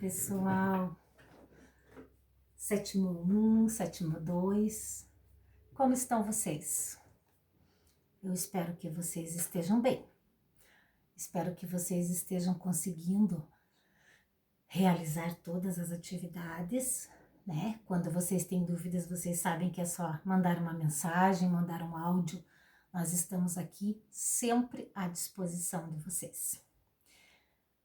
pessoal, sétimo 1, sétimo 2, como estão vocês? Eu espero que vocês estejam bem, espero que vocês estejam conseguindo realizar todas as atividades, né? Quando vocês têm dúvidas, vocês sabem que é só mandar uma mensagem, mandar um áudio, nós estamos aqui sempre à disposição de vocês.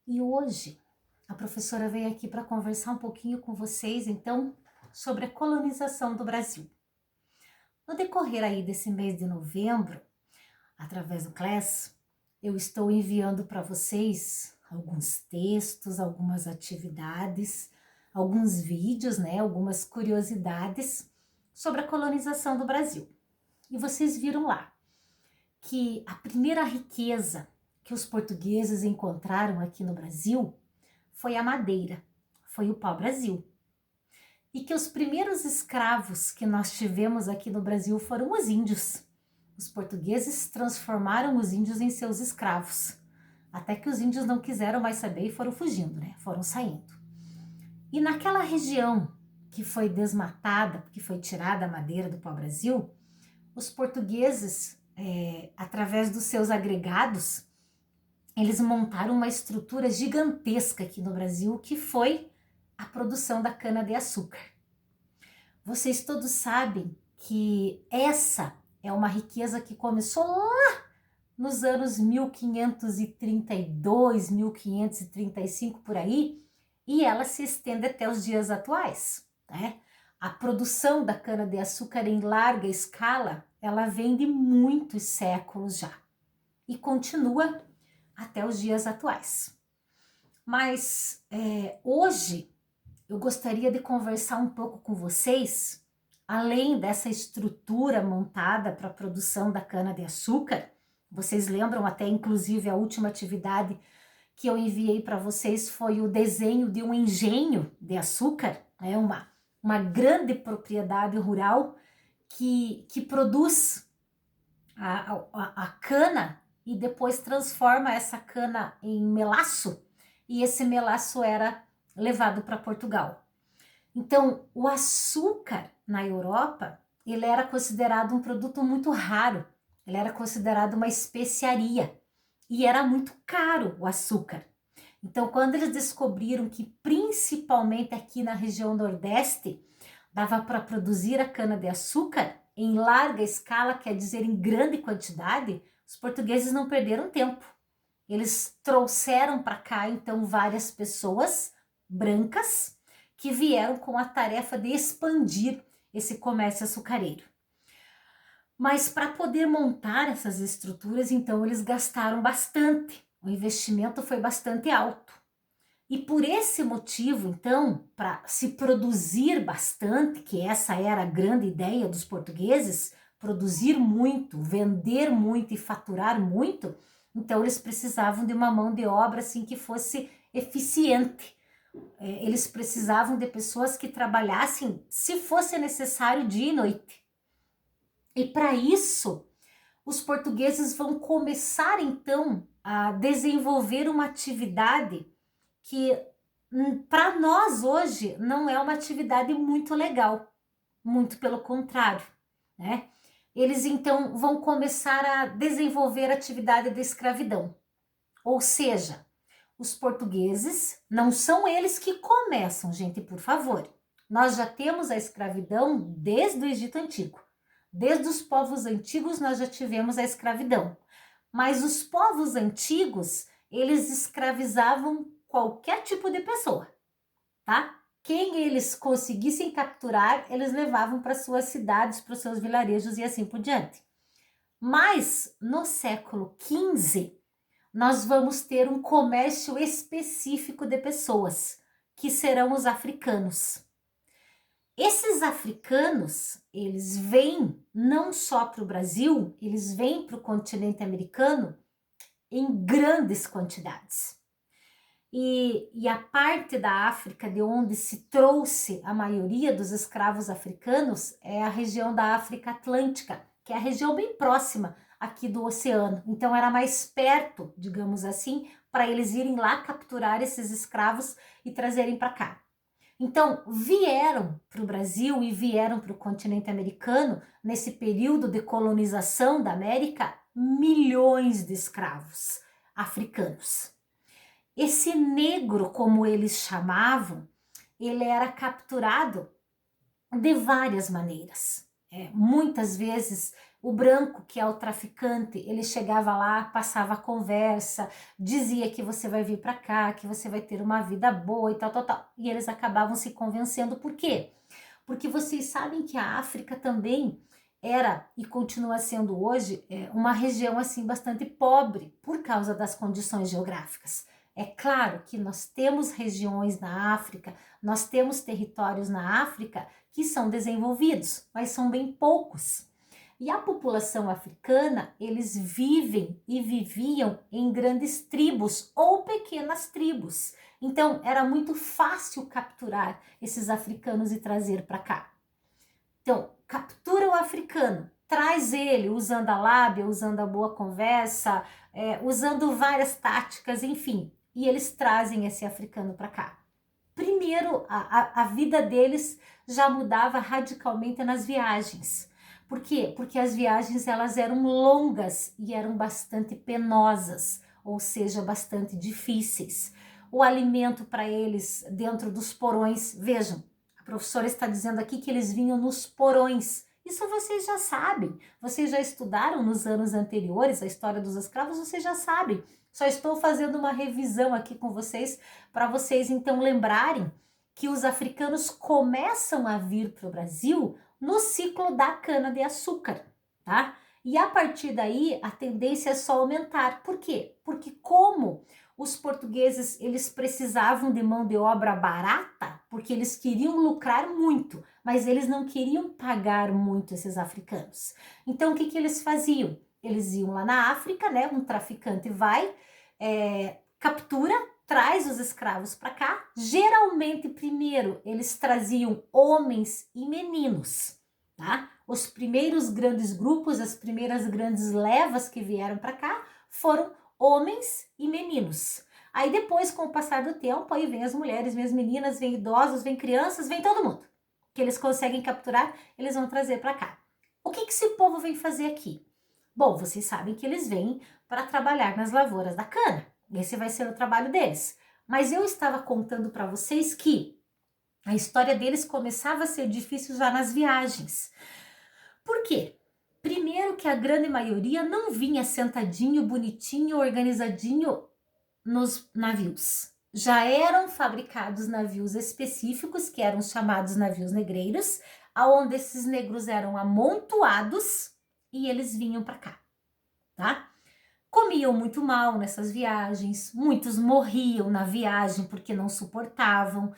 E hoje a professora veio aqui para conversar um pouquinho com vocês, então, sobre a colonização do Brasil. No decorrer aí desse mês de novembro, através do Class, eu estou enviando para vocês alguns textos, algumas atividades, alguns vídeos, né, algumas curiosidades sobre a colonização do Brasil. E vocês viram lá que a primeira riqueza que os portugueses encontraram aqui no Brasil foi a madeira, foi o pau-brasil. E que os primeiros escravos que nós tivemos aqui no Brasil foram os índios. Os portugueses transformaram os índios em seus escravos, até que os índios não quiseram mais saber e foram fugindo, né? Foram saindo. E naquela região que foi desmatada, que foi tirada a madeira do pau-brasil, os portugueses, através dos seus agregados, eles montaram uma estrutura gigantesca aqui no Brasil, que foi a produção da cana-de-açúcar. Vocês todos sabem que essa é uma riqueza que começou lá nos anos 1532, 1535 por aí, e ela se estende até os dias atuais, né? A produção da cana-de-açúcar em larga escala, ela vem de muitos séculos já e continua até os dias atuais. Mas hoje eu gostaria de conversar um pouco com vocês, além dessa estrutura montada para a produção da cana-de-açúcar. Vocês lembram até, inclusive, a última atividade que eu enviei para vocês foi o desenho de um engenho de açúcar, né? Uma grande propriedade rural que produz a cana e depois transforma essa cana em melaço, e esse melaço era levado para Portugal. Então, o açúcar na Europa, ele era considerado um produto muito raro, ele era considerado uma especiaria, e era muito caro o açúcar. Então, quando eles descobriram que principalmente aqui na região Nordeste, dava para produzir a cana-de-açúcar em larga escala, quer dizer, em grande quantidade, os portugueses não perderam tempo. Eles trouxeram para cá, então, várias pessoas brancas que vieram com a tarefa de expandir esse comércio açucareiro. Mas para poder montar essas estruturas, então, eles gastaram bastante. O investimento foi bastante alto. E por esse motivo, então, para se produzir bastante, que essa era a grande ideia dos portugueses, produzir muito, vender muito e faturar muito, então eles precisavam de uma mão de obra assim que fosse eficiente. Eles precisavam de pessoas que trabalhassem, se fosse necessário, dia e noite. E para isso, os portugueses vão começar então a desenvolver uma atividade que para nós hoje não é uma atividade muito legal, muito pelo contrário, né? Eles então vão começar a desenvolver a atividade da escravidão, ou seja, os portugueses não são eles que começam, gente, por favor. Nós já temos a escravidão desde o Egito Antigo, desde os povos antigos nós já tivemos a escravidão, mas os povos antigos, eles escravizavam qualquer tipo de pessoa, tá? Quem eles conseguissem capturar, eles levavam para suas cidades, para os seus vilarejos e assim por diante. Mas no século XV, nós vamos ter um comércio específico de pessoas, que serão os africanos. Esses africanos, eles vêm não só para o Brasil, eles vêm para o continente americano em grandes quantidades. E a parte da África de onde se trouxe a maioria dos escravos africanos é a região da África Atlântica, que é a região bem próxima aqui do oceano. Então era mais perto, digamos assim, para eles irem lá capturar esses escravos e trazerem para cá. Então, vieram para o Brasil e vieram para o continente americano, nesse período de colonização da América, milhões de escravos africanos. Esse negro, como eles chamavam, ele era capturado de várias maneiras. Muitas vezes o branco, que é o traficante, ele chegava lá, passava a conversa, dizia que você vai vir para cá, que você vai ter uma vida boa e tal, tal, tal. E eles acabavam se convencendo. Por quê? Porque vocês sabem que a África também era e continua sendo hoje uma região assim bastante pobre por causa das condições geográficas. É claro que nós temos regiões na África, nós temos territórios na África que são desenvolvidos, mas são bem poucos. E a população africana, eles vivem e viviam em grandes tribos ou pequenas tribos. Então, era muito fácil capturar esses africanos e trazer para cá. Então, captura o africano, traz ele usando a lábia, usando a boa conversa, usando várias táticas, enfim. E eles trazem esse africano para cá. Primeiro, a vida deles já mudava radicalmente nas viagens. Por quê? Porque as viagens elas eram longas e eram bastante penosas, ou seja, bastante difíceis. O alimento para eles dentro dos porões, vejam, a professora está dizendo aqui que eles vinham nos porões. Isso vocês já sabem, vocês já estudaram nos anos anteriores a história dos escravos, vocês já sabem. Só estou fazendo uma revisão aqui com vocês, para vocês então lembrarem que os africanos começam a vir para o Brasil no ciclo da cana-de-açúcar, tá? E a partir daí, a tendência é só aumentar. Por quê? Porque como os portugueses, eles precisavam de mão de obra barata, porque eles queriam lucrar muito, mas eles não queriam pagar muito esses africanos. Então, o que eles faziam? Eles iam lá na África, né? Um traficante vai, captura, traz os escravos para cá. Geralmente, primeiro, eles traziam homens e meninos, tá? Os primeiros grandes grupos, as primeiras grandes levas que vieram para cá foram homens e meninos. Aí depois, com o passar do tempo, aí vem as mulheres, vem as meninas, vem idosos, vem crianças, vem todo mundo. Que eles conseguem capturar, eles vão trazer para cá. O que esse povo vem fazer aqui? Bom, vocês sabem que eles vêm para trabalhar nas lavouras da cana. Esse vai ser o trabalho deles. Mas eu estava contando para vocês que a história deles começava a ser difícil já nas viagens. Por quê? Primeiro que a grande maioria não vinha sentadinho, bonitinho, organizadinho nos navios. Já eram fabricados navios específicos, que eram chamados navios negreiros, aonde esses negros eram amontoados e eles vinham para cá, tá? Comiam muito mal nessas viagens, muitos morriam na viagem porque não suportavam.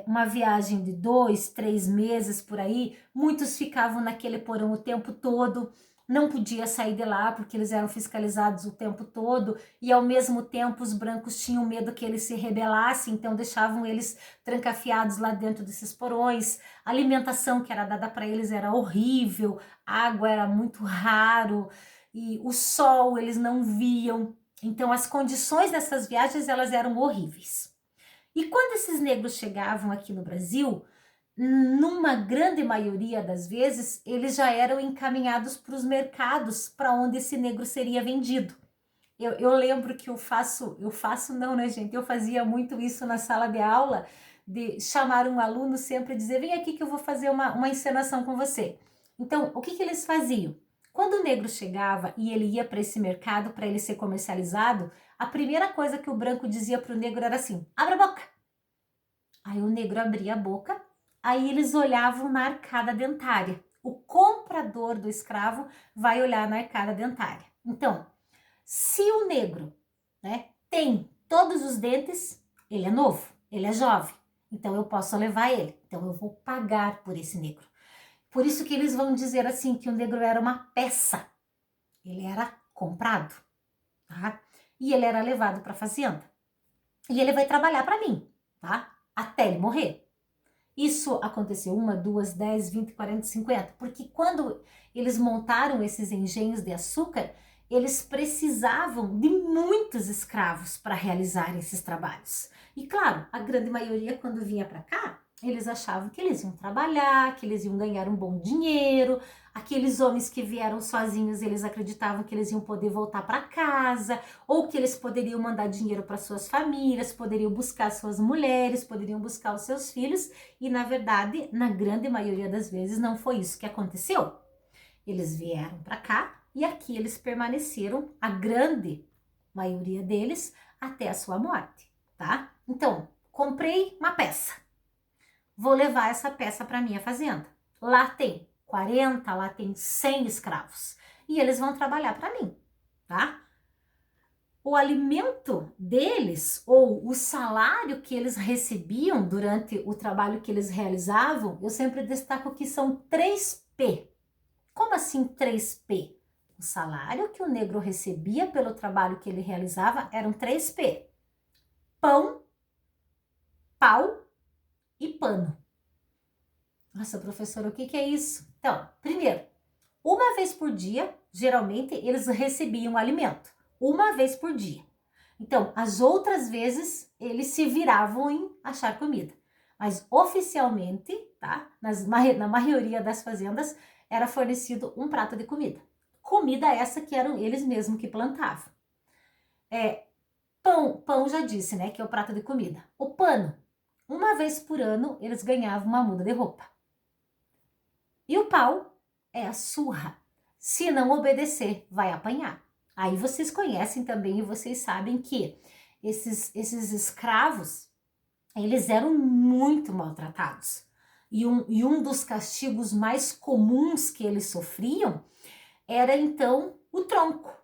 Uma viagem de 2, 3 meses por aí, muitos ficavam naquele porão o tempo todo, não podia sair de lá porque eles eram fiscalizados o tempo todo e ao mesmo tempo os brancos tinham medo que eles se rebelassem, então deixavam eles trancafiados lá dentro desses porões. A alimentação que era dada para eles era horrível, água era muito raro e o sol eles não viam, então as condições dessas viagens elas eram horríveis. E quando esses negros chegavam aqui no Brasil, numa grande maioria das vezes, eles já eram encaminhados para os mercados para onde esse negro seria vendido. Eu lembro que eu não, né, gente? Eu fazia muito isso na sala de aula, de chamar um aluno sempre e dizer, vem aqui que eu vou fazer uma encenação com você. Então, o que eles faziam? Quando o negro chegava e ele ia para esse mercado para ele ser comercializado, a primeira coisa que o branco dizia para o negro era assim, abre a boca. Aí o negro abria a boca, aí eles olhavam na arcada dentária. O comprador do escravo vai olhar na arcada dentária. Então, se o negro, né, tem todos os dentes, ele é novo, ele é jovem, então eu posso levar ele, então eu vou pagar por esse negro. Por isso que eles vão dizer assim, que o negro era uma peça, ele era comprado, tá? E ele era levado para a fazenda. E ele vai trabalhar para mim, tá? Até ele morrer. Isso aconteceu 1, 2, 10, 20, 40, 50, porque quando eles montaram esses engenhos de açúcar, eles precisavam de muitos escravos para realizar esses trabalhos. E claro, a grande maioria, quando vinha para cá, eles achavam que eles iam trabalhar, que eles iam ganhar um bom dinheiro. Aqueles homens que vieram sozinhos, eles acreditavam que eles iam poder voltar para casa, ou que eles poderiam mandar dinheiro para suas famílias, poderiam buscar suas mulheres, poderiam buscar os seus filhos. E na verdade, na grande maioria das vezes, não foi isso que aconteceu. Eles vieram para cá e aqui eles permaneceram, a grande maioria deles, até a sua morte, tá? Então, comprei uma peça. Vou levar essa peça para minha fazenda. Lá tem 40, lá tem 100 escravos. E eles vão trabalhar para mim, tá? O alimento deles, ou o salário que eles recebiam durante o trabalho que eles realizavam, eu sempre destaco que são 3P. Como assim 3P? O salário que o negro recebia pelo trabalho que ele realizava eram 3P. Pão, pau e pano. Nossa, professora, o que é isso? Então, primeiro, uma vez por dia, geralmente, eles recebiam alimento. Uma vez por dia. Então, as outras vezes, eles se viravam em achar comida. Mas, oficialmente, tá? Na maioria das fazendas, era fornecido um prato de comida. Comida essa que eram eles mesmos que plantavam. Pão já disse, né, que é o prato de comida. O pano, uma vez por ano, eles ganhavam uma muda de roupa. E o pau é a surra. Se não obedecer, vai apanhar. Aí vocês conhecem também e vocês sabem que esses escravos, eles eram muito maltratados. E um dos castigos mais comuns que eles sofriam era então o tronco.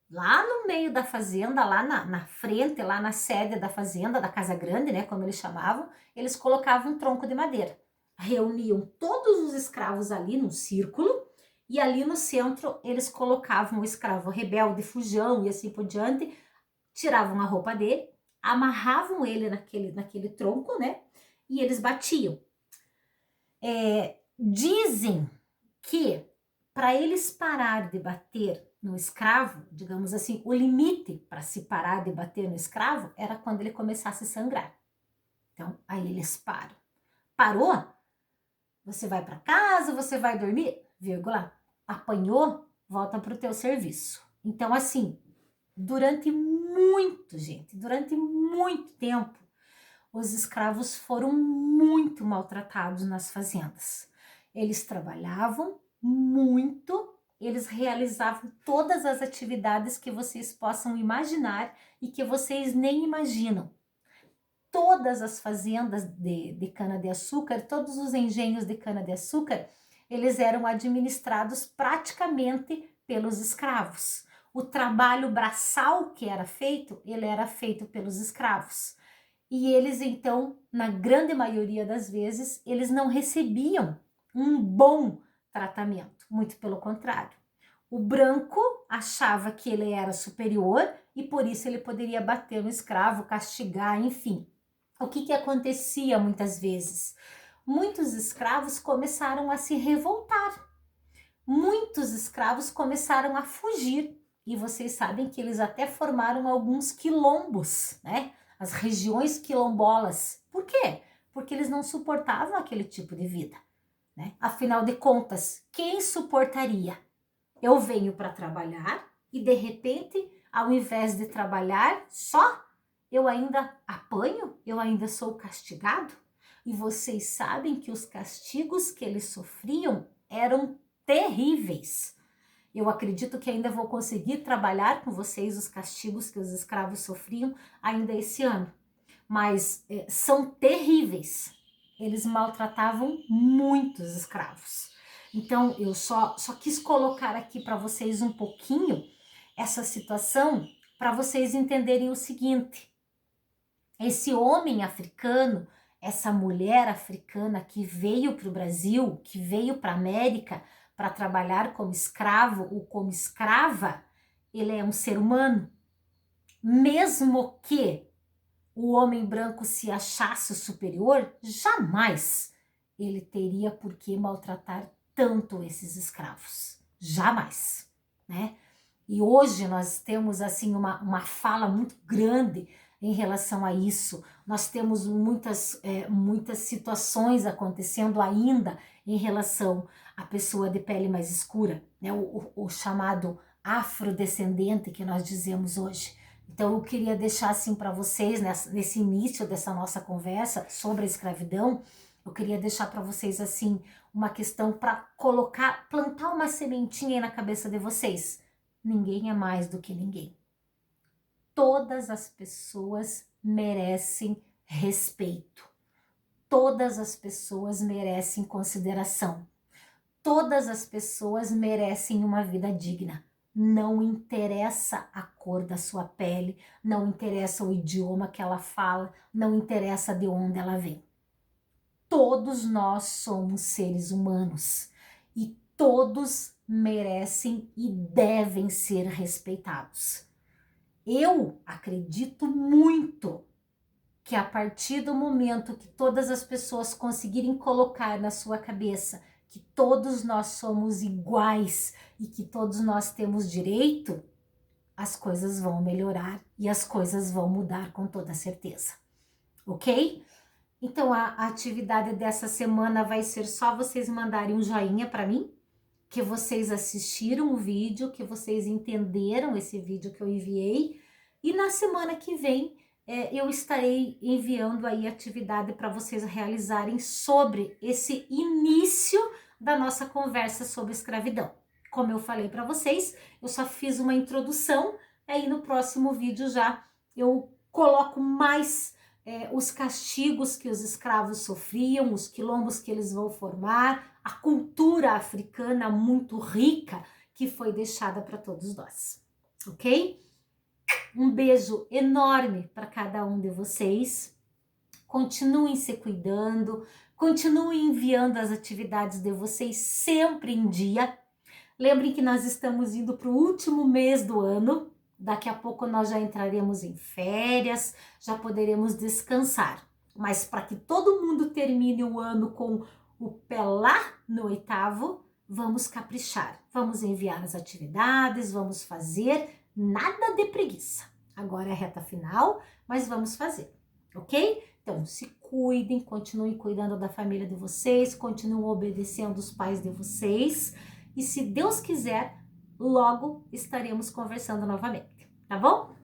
Lá no meio da fazenda, lá na frente, lá na sede da fazenda, da casa grande, né, como eles chamavam, eles colocavam um tronco de madeira. Reuniam todos os escravos ali num círculo e ali no centro eles colocavam o escravo rebelde, fujão e assim por diante, tiravam a roupa dele, amarravam ele naquele tronco, né, e eles batiam. Dizem que para eles parar de bater no escravo, digamos assim, o limite para se parar de bater no escravo era quando ele começasse a sangrar. Então, aí eles param. Parou? Você vai para casa, você vai dormir, vírgula, apanhou, volta para o teu serviço. Então, assim, durante muito tempo, os escravos foram muito maltratados nas fazendas. Eles trabalhavam muito, eles realizavam todas as atividades que vocês possam imaginar e que vocês nem imaginam. Todas as fazendas de cana-de-açúcar, todos os engenhos de cana-de-açúcar, eles eram administrados praticamente pelos escravos. O trabalho braçal que era feito, ele era feito pelos escravos. E eles, então, na grande maioria das vezes, eles não recebiam um bom tratamento, muito pelo contrário. O branco achava que ele era superior e por isso ele poderia bater no escravo, castigar, enfim. O que acontecia muitas vezes? Muitos escravos começaram a se revoltar. Muitos escravos começaram a fugir. E vocês sabem que eles até formaram alguns quilombos, né? As regiões quilombolas. Por quê? Porque eles não suportavam aquele tipo de vida, né? Afinal de contas, quem suportaria? Eu venho para trabalhar e de repente, ao invés de trabalhar só, eu ainda apanho, eu ainda sou castigado. E vocês sabem que os castigos que eles sofriam eram terríveis. Eu acredito que ainda vou conseguir trabalhar com vocês os castigos que os escravos sofriam ainda esse ano. Mas são terríveis. Eles maltratavam muitos escravos. Então, eu só quis colocar aqui para vocês um pouquinho essa situação para vocês entenderem o seguinte. Esse homem africano, essa mulher africana que veio para o Brasil, que veio para a América para trabalhar como escravo ou como escrava, ele é um ser humano. Mesmo que o homem branco se achasse superior, jamais ele teria por que maltratar tanto esses escravos. Jamais, né? E hoje nós temos assim uma fala muito grande em relação a isso. Nós temos muitas situações acontecendo ainda em relação à pessoa de pele mais escura, né? O chamado afrodescendente que nós dizemos hoje. Então eu queria deixar assim para vocês, nesse início dessa nossa conversa sobre a escravidão, eu queria deixar para vocês assim uma questão para plantar uma sementinha aí na cabeça de vocês. Ninguém é mais do que ninguém. Todas as pessoas merecem respeito. Todas as pessoas merecem consideração. Todas as pessoas merecem uma vida digna. Não interessa a cor da sua pele, não interessa o idioma que ela fala, não interessa de onde ela vem. Todos nós somos seres humanos e todos merecem e devem ser respeitados. Eu acredito muito que a partir do momento que todas as pessoas conseguirem colocar na sua cabeça que todos nós somos iguais e que todos nós temos direito, as coisas vão melhorar e as coisas vão mudar com toda certeza, ok? Então a atividade dessa semana vai ser só vocês mandarem um joinha para mim, que vocês assistiram o vídeo, que vocês entenderam esse vídeo que eu enviei, e na semana que vem eu estarei enviando aí atividade para vocês realizarem sobre esse início da nossa conversa sobre escravidão. Como eu falei para vocês, eu só fiz uma introdução, aí no próximo vídeo já eu coloco mais os castigos que os escravos sofriam, os quilombos que eles vão formar, a cultura africana muito rica que foi deixada para todos nós, ok? Um beijo enorme para cada um de vocês. Continuem se cuidando, continuem enviando as atividades de vocês sempre em dia. Lembrem que nós estamos indo para o último mês do ano. Daqui a pouco nós já entraremos em férias, já poderemos descansar. Mas para que todo mundo termine o ano com o pé lá no 8º, vamos caprichar. Vamos enviar as atividades, vamos fazer, nada de preguiça. Agora é a reta final, mas vamos fazer, ok? Então, se cuidem, continuem cuidando da família de vocês, continuem obedecendo os pais de vocês. E se Deus quiser, logo estaremos conversando novamente, tá bom?